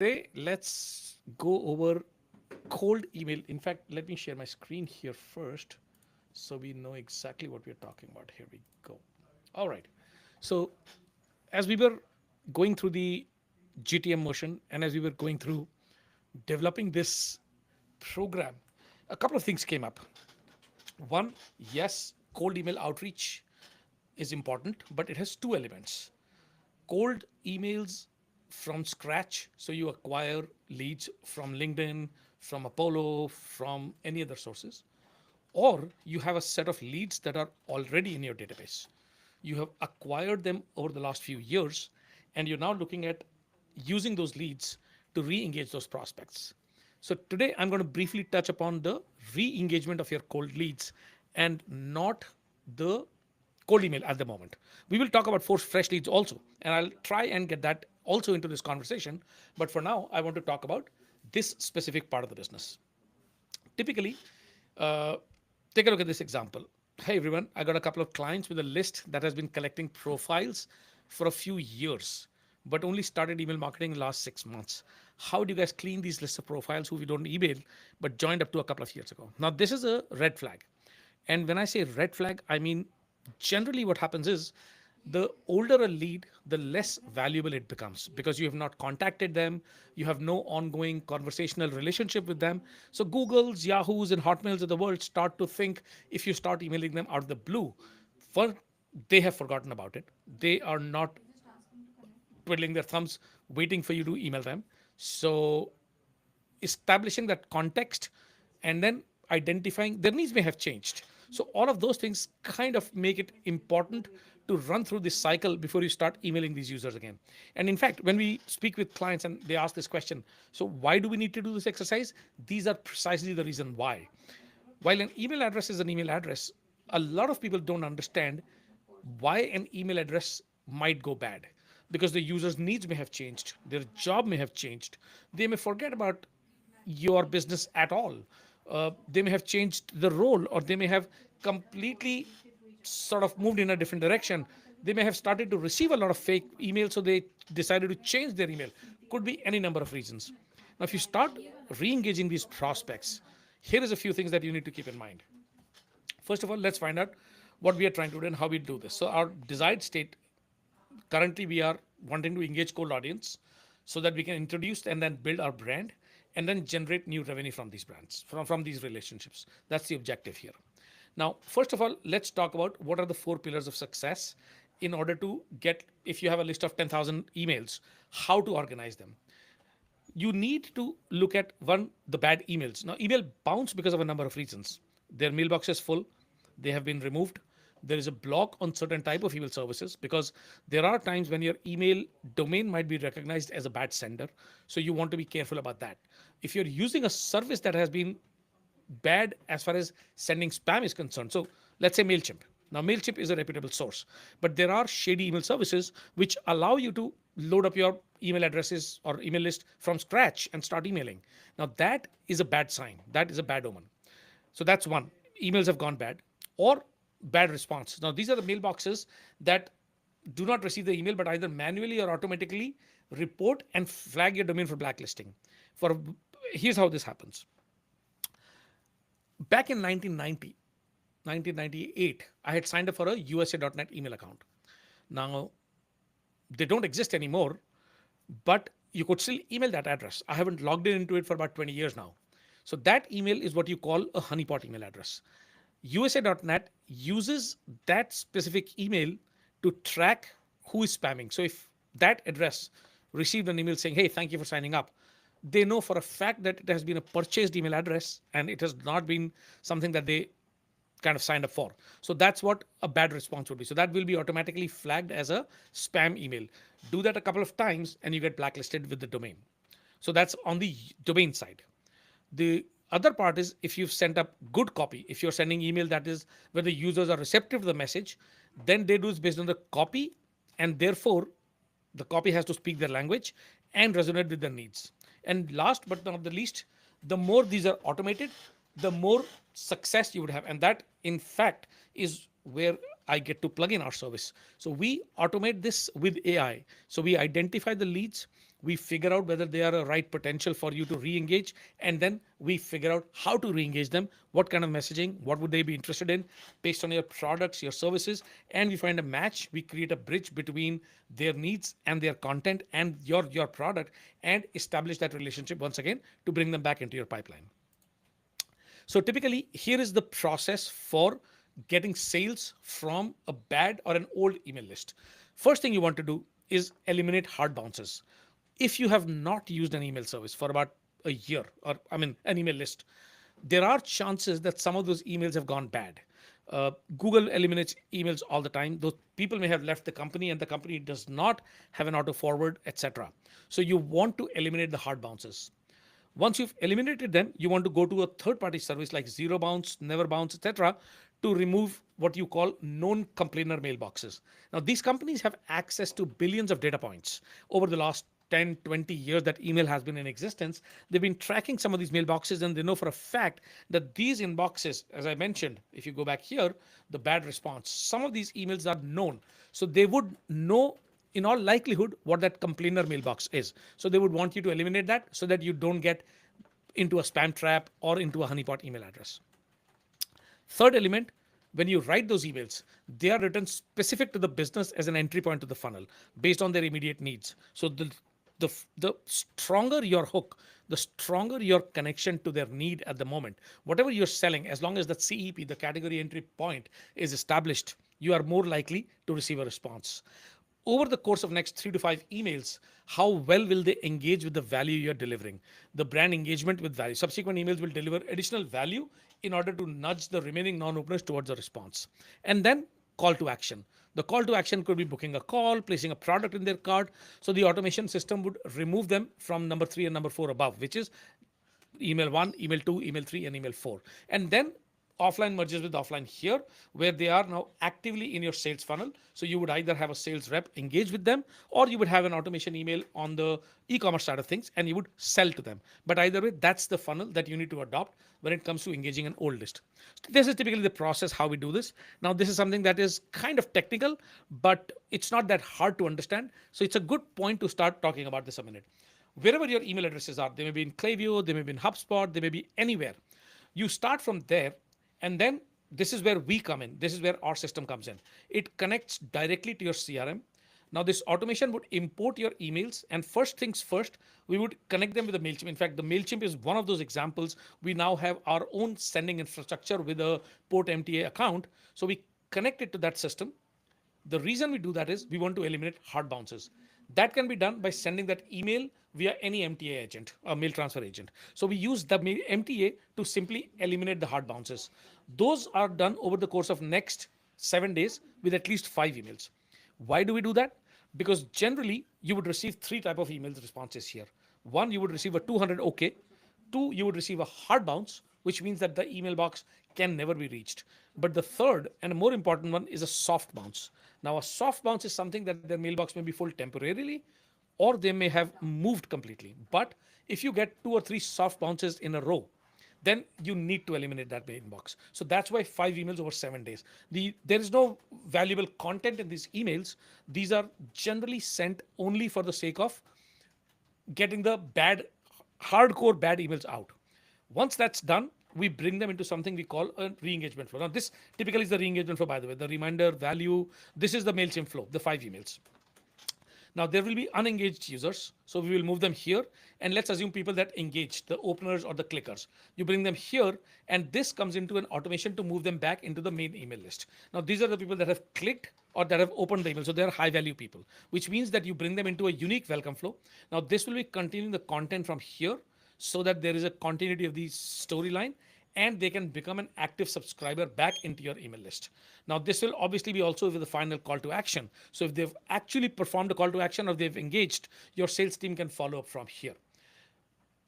Today, let's go over cold email. In fact, let me share my screen here first so we know exactly what we're talking about. Here we go. All right. So, as we were going through the GTM motion and as we were going through developing this program, a couple of things came up. One, yes, cold email outreach is important, but it has two elements: cold emails from scratch. So you acquire leads from LinkedIn, from Apollo, from any other sources, or you have a set of leads that are already in your database. You have acquired them over the last few years, and you're now looking at using those leads to re engage those prospects. So today I'm going to briefly touch upon the re engagement of your cold leads and not the cold email at the moment. We will talk about force fresh leads also, and I'll try and get that also into this conversation. But for now, I want to talk about this specific part of the business. Typically, uh, take a look at this example. Hey everyone, I got a couple of clients with a list that has been collecting profiles for a few years, but only started email marketing in the last 6 months. How do you guys clean these lists of profiles who we don't email but joined up to a couple of years ago? Now, this is a red flag. And when I say red flag, I mean generally what happens is the older a lead, the less valuable it becomes because you have not contacted them, you have no ongoing conversational relationship with them. So Googles, Yahoos, and Hotmails of the world start to think if you start emailing them out of the blue, for they have forgotten about it. They are not twiddling their thumbs waiting for you to email them. So establishing that context and then identifying their needs may have changed. So all of those things kind of make it important to run through this cycle before you start emailing these users again. And in fact, when we speak with clients and they ask this question, so why do we need to do this exercise? These are precisely the reason why. While an email address is an email address, a lot of people don't understand why an email address might go bad, because the user's needs may have changed, their job may have changed, they may forget about your business at all. They may have changed the role, or they may have completely sort of moved in a different direction. They may have started to receive a lot of fake emails, so they decided to change their email. Could be any number of reasons. Now, if you start re engaging these prospects, here is a few things that you need to keep in mind. First of all, let's find out what we are trying to do and how we do this. So, our desired state currently, we are wanting to engage cold audience so that we can introduce and then build our brand and then generate new revenue from these brands, from these relationships. That's the objective here. Now, first of all, let's talk about what are the four pillars of success in order to get, if you have a list of 10,000 emails, how to organize them. You need to look at one, the bad emails. Now, email bounce because of a number of reasons. Their mailbox is full, they have been removed. There is a block on certain type of email services because there are times when your email domain might be recognized as a bad sender. So you want to be careful about that. If you're using a service that has been bad as far as sending spam is concerned. So let's say MailChimp. Now, MailChimp is a reputable source, but there are shady email services which allow you to load up your email addresses or email list from scratch and start emailing. Now, that is a bad sign. That is a bad omen. So that's one. Emails have gone bad or bad response. Now, these are the mailboxes that do not receive the email, but either manually or automatically report and flag your domain for blacklisting. For here's how this happens. Back in 1998, I had signed up for a USA.net email account. Now, they don't exist anymore, but you could still email that address. I haven't logged into it for about 20 years now. So that email is what you call a honeypot email address. USA.net uses that specific email to track who is spamming. So if that address received an email saying, hey, thank you for signing up, they know for a fact that it has been a purchased email address and it has not been something that they kind of signed up for. So that's what a bad response would be. So that will be automatically flagged as a spam email. Do that a couple of times and you get blacklisted with the domain. So that's on the domain side. The other part is if you've sent up good copy, if you're sending email that is where the users are receptive to the message, then they do it based on the copy, and therefore the copy has to speak their language and resonate with their needs. And last but not the least, the more these are automated, the more success you would have. And that, in fact, is where I get to plug in our service. So we automate this with AI. So we identify the leads, We figure out whether they are a right potential for you to re-engage, and then we figure out how to re-engage them, what kind of messaging, what would they be interested in based on your products, your services, and we find a match. We create a bridge between their needs and their content and your product, and establish that relationship once again to bring them back into your pipeline. So typically, here is the process for getting sales from a bad or an old email list. First thing you want to do is eliminate hard bounces. If you have not used an email service for about a year, or I mean, an email list, there are chances that some of those emails have gone bad. Google eliminates emails all the time. Those people may have left the company and the company does not have an auto forward, etc. So you want to eliminate the hard bounces. Once you've eliminated them, you want to go to a third-party service like Zero Bounce, Never Bounce, etc., to remove what you call known complainer mailboxes. Now, these companies have access to billions of data points over the last 10, 20 years that email has been in existence. They've been tracking some of these mailboxes, and they know for a fact that these inboxes, as I mentioned, if you go back here, the bad response, some of these emails are known. So they would know in all likelihood what that complainer mailbox is. So they would want you to eliminate that so that you don't get into a spam trap or into a honeypot email address. Third element, when you write those emails, they are written specific to the business as an entry point to the funnel based on their immediate needs. So the stronger your hook, the stronger your connection to their need at the moment. Whatever you're selling, as long as the CEP, the category entry point, is established, you are more likely to receive a response. Over the course of next 3 to 5 emails, how well will they engage with the value you're delivering? The brand engagement with value. Subsequent emails will deliver additional value in order to nudge the remaining non-openers towards a response. And then call to action. The call to action could be booking a call, placing a product in their cart. So the automation system would remove them from number 3 and number 4 above, which is email 1, email 2, email 3, and email 4. And then offline merges with offline here, where they are now actively in your sales funnel. So you would either have a sales rep engage with them, or you would have an automation email on the e-commerce side of things and you would sell to them. But either way, that's the funnel that you need to adopt when it comes to engaging an old list. So this is typically the process how we do this. Now, this is something that is kind of technical, but it's not that hard to understand. So it's a good point to start talking about this a minute. Wherever your email addresses are, they may be in Klaviyo, they may be in HubSpot, they may be anywhere. You start from there, and then this is where we come in. This is where our system comes in. It connects directly to your CRM. Now, this automation would import your emails, and first things first, we would connect them with the MailChimp. In fact, the MailChimp is one of those examples. We now have our own sending infrastructure with a Port MTA account. So we connect it to that system. The reason we do that is we want to eliminate hard bounces. That can be done by sending that email via any MTA agent or mail transfer agent. So we use the MTA to simply eliminate the hard bounces. Those are done over the course of next 7 days with at least 5 emails. Why do we do that? Because generally you would receive 3 type of emails responses here. One, you would receive a 200 OK. 2, you would receive a hard bounce, which means that the email box can never be reached. But the third and a more important one is a soft bounce. Now, a soft bounce is something that their mailbox may be full temporarily, or they may have moved completely. But if you get 2 or 3 soft bounces in a row, then you need to eliminate that inbox. So that's why 5 emails over 7 days. There is no valuable content in these emails. These are generally sent only for the sake of getting the hardcore bad emails out. Once that's done, we bring them into something we call a re-engagement flow. Now, this typically is the re-engagement flow, by the way, the reminder, value. This is the MailChimp flow, the 5 emails. Now, there will be unengaged users. So we will move them here. And let's assume people that engage, the openers or the clickers. You bring them here, and this comes into an automation to move them back into the main email list. Now, these are the people that have clicked or that have opened the email. So they're high value people, which means that you bring them into a unique welcome flow. Now, this will be continuing the content from here so that there is a continuity of the storyline, and they can become an active subscriber back into your email list. Now, this will obviously be also with the final call to action. So if they've actually performed a call to action or they've engaged, your sales team can follow up from here.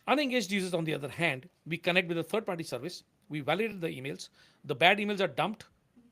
Unengaged users, on the other hand, we connect with a third-party service. We validate the emails. The bad emails are dumped.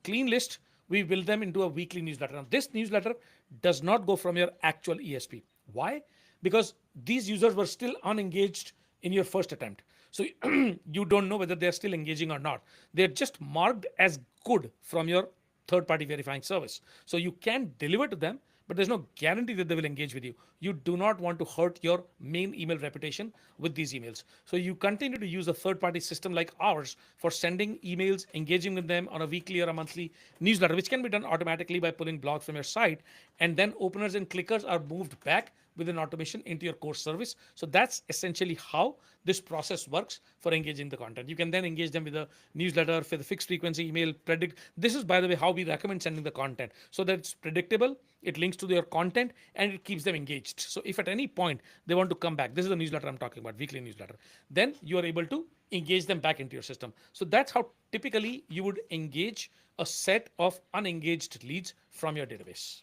Clean list. We build them into a weekly newsletter. Now, this newsletter does not go from your actual ESP. Why? Because these users were still unengaged in your first attempt. So you don't know whether they're still engaging or not. They're just marked as good from your third-party verifying service. So you can deliver to them, but there's no guarantee that they will engage with you. You do not want to hurt your main email reputation with these emails. So you continue to use a third party system like ours for sending emails, engaging with them on a weekly or a monthly newsletter, which can be done automatically by pulling blogs from your site. And then openers and clickers are moved back with an automation into your core service. So that's essentially how this process works for engaging the content. You can then engage them with a newsletter, for the fixed frequency email, predict. This is, by the way, how we recommend sending the content so that it's predictable, it links to their content, and it keeps them engaged. So if at any point they want to come back, this is the newsletter I'm talking about, weekly newsletter, then you are able to engage them back into your system. So that's how typically you would engage a set of unengaged leads from your database.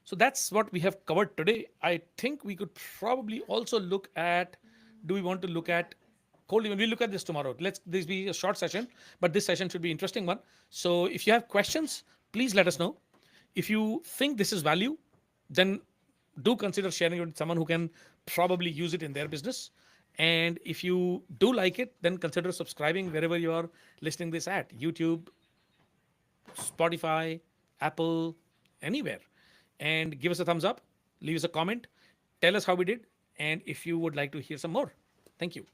So that's what we have covered today. I think we could probably also look at, do we want to look at cold email? We'll look at this tomorrow. Let's this be a short session, but this session should be an interesting one. So if you have questions, please let us know. If you think this is value, then do consider sharing it with someone who can probably use it in their business. And if you do like it, then consider subscribing wherever you are listening this at YouTube, Spotify, Apple, anywhere. And give us a thumbs up, leave us a comment, tell us how we did, and if you would like to hear some more. Thank you.